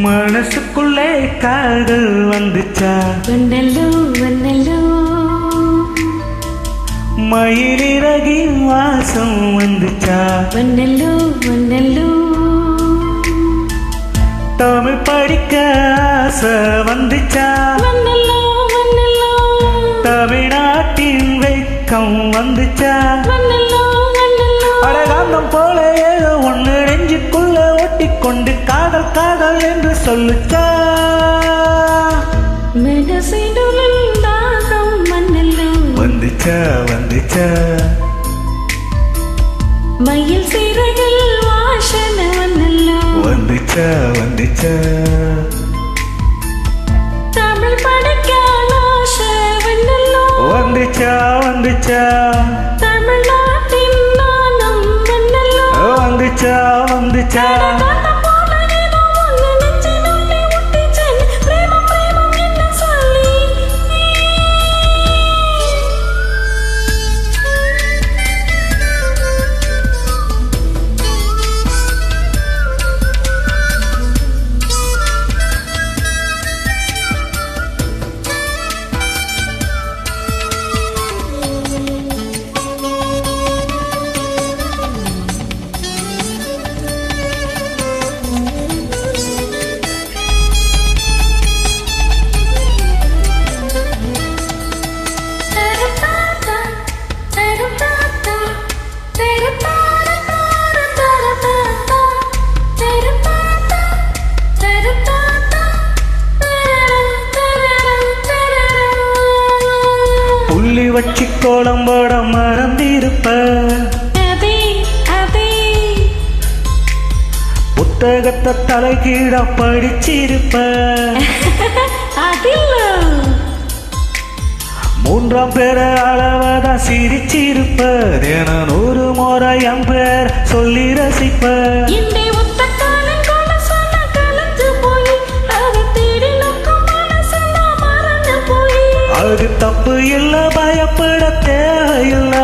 மனசுக்குள்ளே காதல் வந்துச்சா வண்ணலோ வண்ணலோ மயிலிறகி வாசம் வந்துச்சா வண்ணலோ வண்ணலோ தமிழ் படிக்க ஆசை வந்துச்சா வண்ணலோ வண்ணலோ தமிழ்நாட்டின் வெக்கம் வந்துச்சா வண்ணலோ வண்ணலோ அழகாந்தம் போல ஏதோ ஒன்று நெஞ்சுக்குள்ள ஒட்டிக்கொண்டு காதல் காதல் என்று சொல்லுச்சா மனசினுள் தாகம் வண்ணலோ வந்துச்சா வந்துச்சா மயில் சிறகில் வாசனை வண்ணலோ வந்துச்சா வந்துச்சா தமிழ் படிக்க ஆசை வண்ணலோ வந்துச்சா வந்துச்சா தமிழ்நாட்டின் நாணம் வண்ணலோ வந்துச்சா வந்துச்சா புள்ளி வச்சு கோலம் போட மறந்திருப்ப புத்தகத்தை தலைகீழ படிச்சிருப்ப மூன்றாம் பேர அளவதான் சிரிச்சிருப்ப தினம் 100 முறை என் பேர் சொல்லி ரசிப்ப அது தப்பு இல்ல பயப்பட தேவையில்ல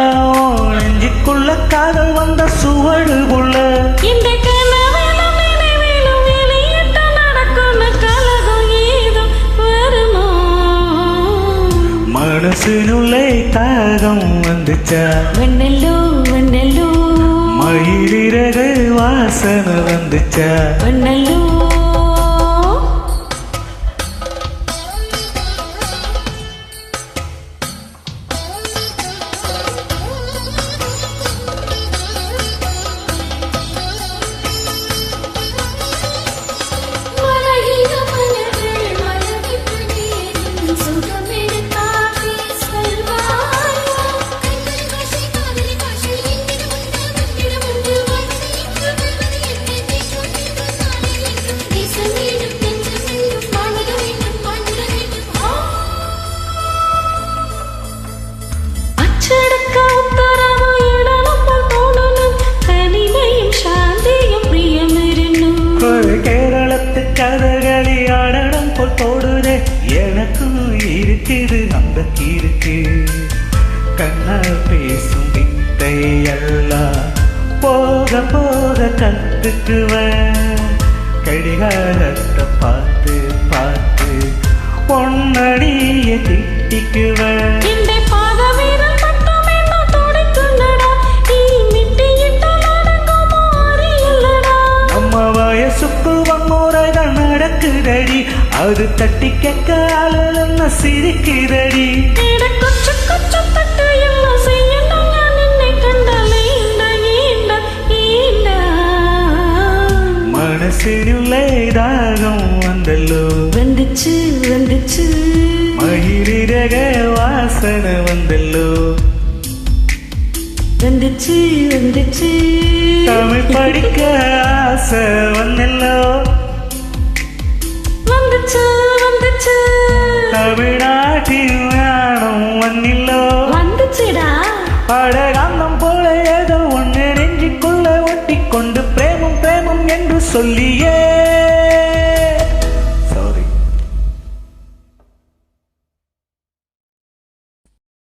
நெஞ்சுக்குள்ள காதல் வந்த சுவடு உள்ள மனசினுள்ளே தாகம் வந்துச்சா வண்ணலோ வண்ணலோ மயிலிறகு வாசனை வந்துச்சா வண்ணலோ கேரளத்து கதகளி ஆடடம் போல் போடுதே எனக்கும் இருக்குது அந்த இருக்கு கண்ணால் பேசும் வித்தை எல்லாம் போக போக கத்துக்குவேன் கடிகாரத்தை பார்த்து பார்த்து பொன்னடிய திட்டிக்குவேன் வயசுக்கு வன்முறைகள் நடக்குதடி அது தட்டி கேட்க ஆளுன்னு சிரிக்குதடி மனசினுள்ளே தாகம் வந்தல்லோ வந்துச்சு வந்துச்சு மயிலிறக வாசனை வந்தல்லோ வந்துச்சு வந்துச்சு தமிழ் படிக்க ஆசை வந்தல்லோ வந்துச்சு வந்துச்சு தமிழ்நாடு சொல்லியே